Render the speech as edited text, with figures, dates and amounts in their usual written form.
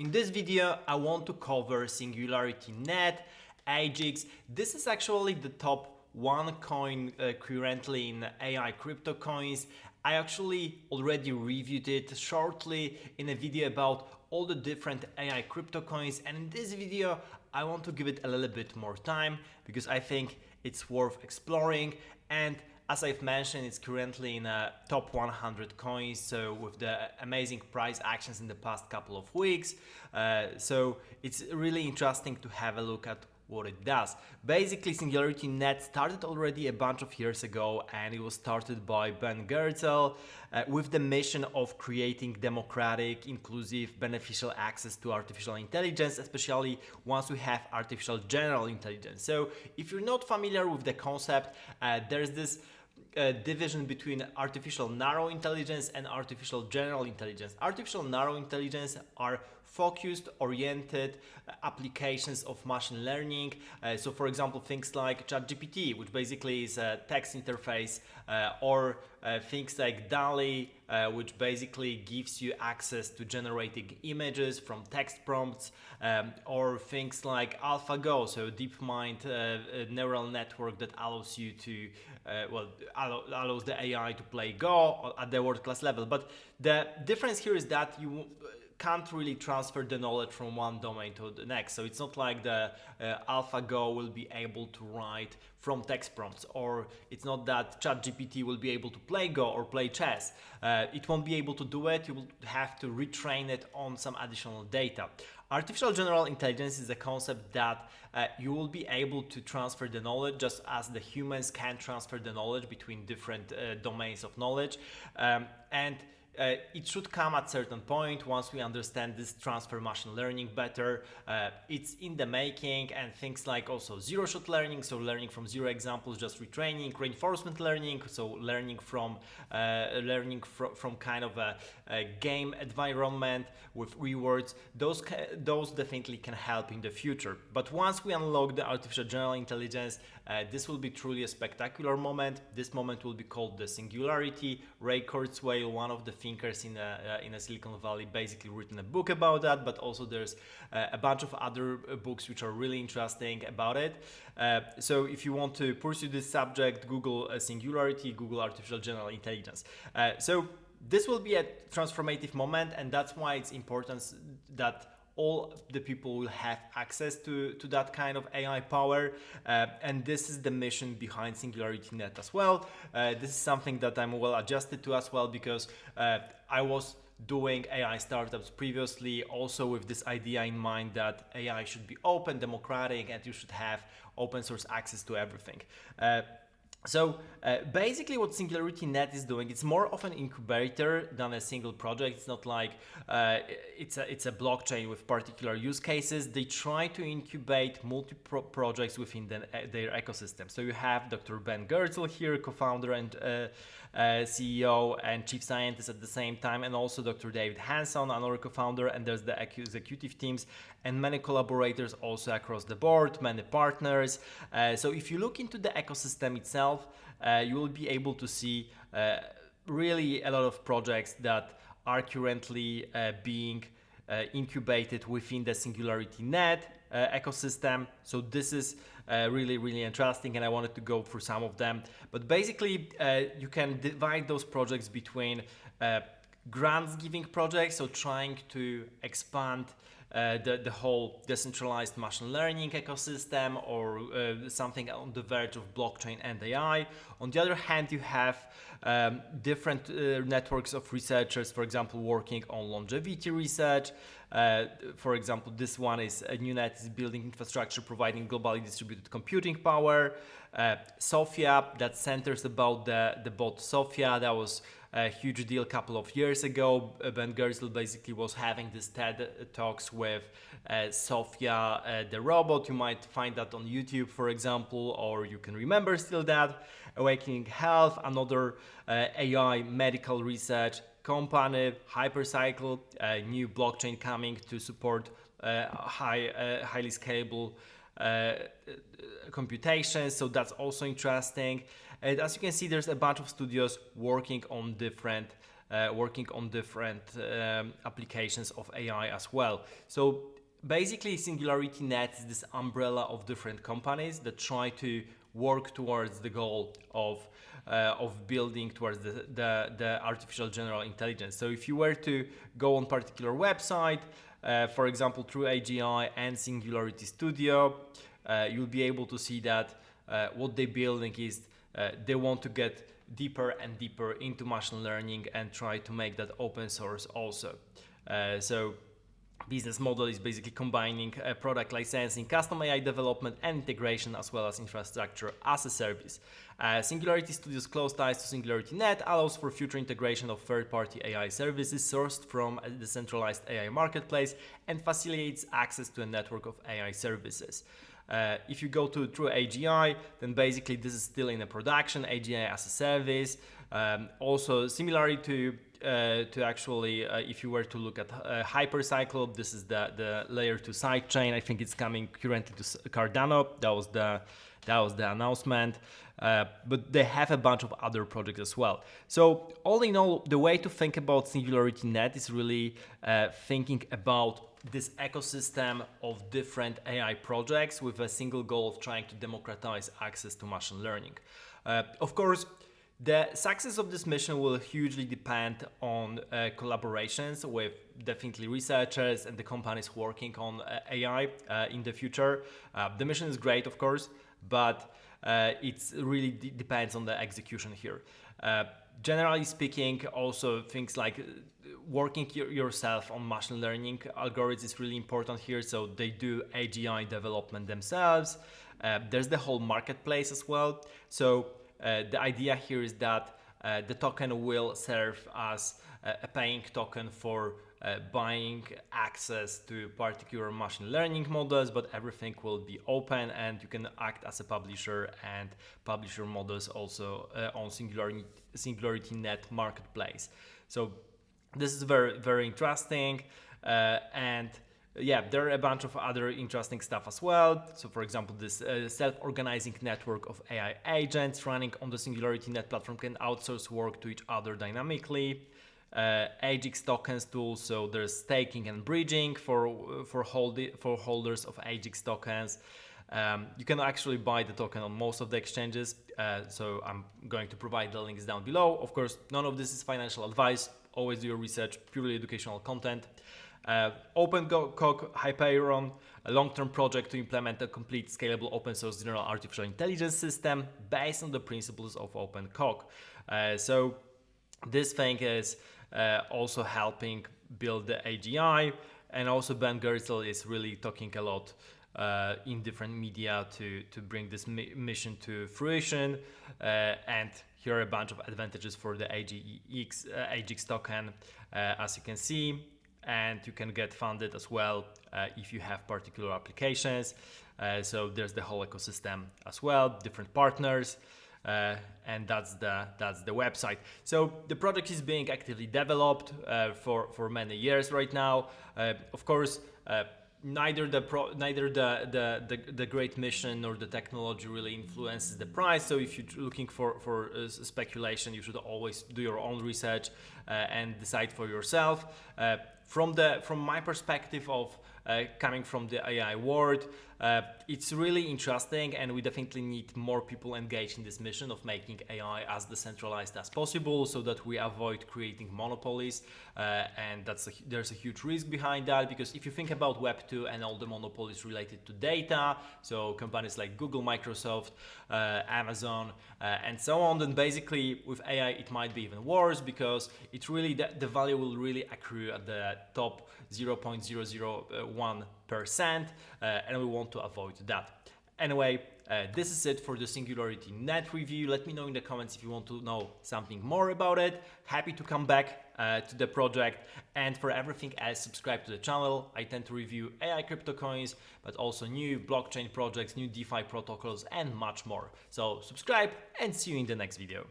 In this video, I want to cover SingularityNET, AGIX. This is actually the top one coin currently in AI crypto coins. I actually already reviewed it shortly in a video about all the different AI crypto coins, and in this video I want to give it a little bit more time because I think it's worth exploring. And as I've mentioned, it's currently in a top 100 coins, so with the amazing price actions in the past couple of weeks, so it's really interesting to have a look at what it does. Basically, SingularityNET started already a bunch of years ago, and it was started by Goertzel with the mission of creating democratic, inclusive, beneficial access to artificial intelligence, especially once we have artificial general intelligence. So if you're not familiar with the concept, there's this division between artificial narrow intelligence and artificial general intelligence. Artificial narrow intelligence are focused, oriented applications of machine learning. So for example, things like ChatGPT, which basically is a text interface, or things like DALL-E, which basically gives you access to generating images from text prompts, or things like AlphaGo, so DeepMind neural network that allows you to allows the AI to play Go at the world-class level. But the difference here is that you can't really transfer the knowledge from one domain to the next. So it's not like the AlphaGo will be able to write from text prompts, or it's not that ChatGPT will be able to play Go or play chess. It won't be able to do it. You will have to retrain it on some additional data. Artificial general intelligence is a concept that you will be able to transfer the knowledge just as the humans can transfer the knowledge between different domains of knowledge. It should come at a certain point once we understand this transfer machine learning better. It's in the making, and things like also zero-shot learning, so learning from zero examples, just retraining, reinforcement learning, so learning from kind of a game environment with rewards. Those definitely can help in the future. But once we unlock the artificial general intelligence, this will be truly a spectacular moment. This moment will be called the singularity. Ray Kurzweil, one of the thinkers in a Silicon Valley, basically written a book about that, but also there's a bunch of other books which are really interesting about it. So if you want to pursue this subject, Google singularity, Google artificial general intelligence. So this will be a transformative moment, and that's why it's important that all the people will have access to that kind of AI power, and this is the mission behind SingularityNET as well. This is something that I'm well adjusted to as well, because I was doing AI startups previously, also with this idea in mind that AI should be open, democratic, and you should have open source access to everything. So basically what SingularityNET is doing, it's more of an incubator than a single project. It's not like it's a blockchain with particular use cases. They try to incubate multiple projects within their ecosystem. So you have Dr. Ben Goertzel here, co-founder and CEO and chief scientist at the same time, and also Dr. David Hanson, another co-founder, and there's the executive teams and many collaborators also across the board, many partners. So if you look into the ecosystem itself, you will be able to see really a lot of projects that are currently being incubated within the SingularityNET ecosystem. So this is really interesting, and I wanted to go through some of them. But basically, you can divide those projects between grants giving projects, so trying to expand the whole decentralized machine learning ecosystem, or something on the verge of blockchain and AI. On the other hand, you have different networks of researchers, for example, working on longevity research. For example, this one is NewNet is building infrastructure providing globally distributed computing power. Sophia, that centers about the bot Sophia. That was a huge deal a couple of years ago. Ben Goertzel basically was having this TED talks with Sophia, the robot. You might find that on YouTube, for example, or you can remember still that. Awakening Health, another AI medical research company. Hypercycle, a new blockchain coming to support highly scalable computations, so that's also interesting. And as you can see, there's a bunch of studios working on different working on different applications of AI as well. So basically, SingularityNET is this umbrella of different companies that try to work towards the goal of building towards the artificial general intelligence. So if you were to go on particular website, for example, through AGI and Singularity Studio, you'll be able to see that what they're building is they want to get deeper and deeper into machine learning and try to make that open source also. So business model is basically combining product licensing, custom AI development, and integration, as well as infrastructure as a service. Singularity Studio's close ties to SingularityNET allows for future integration of third-party AI services sourced from a decentralized AI marketplace and facilitates access to a network of AI services. If you go through AGI, then basically this is still in a production, AGI as a service. Also, similarly to actually, if you were to look at Hypercycle, this is the layer 2 sidechain. I think it's coming currently to Cardano. That was the announcement. But they have a bunch of other projects as well. So all in all, the way to think about SingularityNET is really thinking about this ecosystem of different AI projects with a single goal of trying to democratize access to machine learning. Of course, the success of this mission will hugely depend on collaborations with definitely researchers and the companies working on AI in the future. The mission is great, of course, but it really depends on the execution here. Generally speaking, also things like working yourself on machine learning algorithms is really important here. So they do AGI development themselves. There's the whole marketplace as well. So the idea here is that the token will serve as a paying token for buying access to particular machine learning models, but everything will be open and you can act as a publisher and publish your models also on SingularityNET marketplace. So this is very, very interesting. And yeah, there are a bunch of other interesting stuff as well. So for example, this self-organizing network of AI agents running on the SingularityNET platform can outsource work to each other dynamically. AGIX tokens tool, so there's staking and bridging for holders of AGIX tokens. You can actually buy the token on most of the exchanges, so I'm going to provide the links down below. Of course, none of this is financial advice. Always do your research, purely educational content. OpenCog Hyperion, a long-term project to implement a complete scalable open source general artificial intelligence system based on the principles of OpenCog. So this thing is also helping build the AGI, and also Ben Goertzel is really talking a lot in different media to bring this mission to fruition. And here are a bunch of advantages for the AGIX token, as you can see. And you can get funded as well if you have particular applications. So there's the whole ecosystem as well, different partners, and that's the website. So the project is being actively developed for many years right now. Of course, neither the great mission nor the technology really influences the price. So if you're looking for speculation, you should always do your own research and decide for yourself. From my perspective of coming from the AI world, it's really interesting, and we definitely need more people engaged in this mission of making AI as decentralized as possible, so that we avoid creating monopolies. And there's a huge risk behind that, because if you think about Web 2 and all the monopolies related to data, so companies like Google, Microsoft, Amazon, and so on, then basically with AI it might be even worse, because it really the value will really accrue at the top 0.001%, and we want to avoid that. Anyway, this is it for the SingularityNET review. Let me know in the comments if you want to know something more about it. Happy to come back to the project, and for everything else, subscribe to the channel. I tend to review AI crypto coins, but also new blockchain projects, new DeFi protocols, and much more. So subscribe and see you in the next video.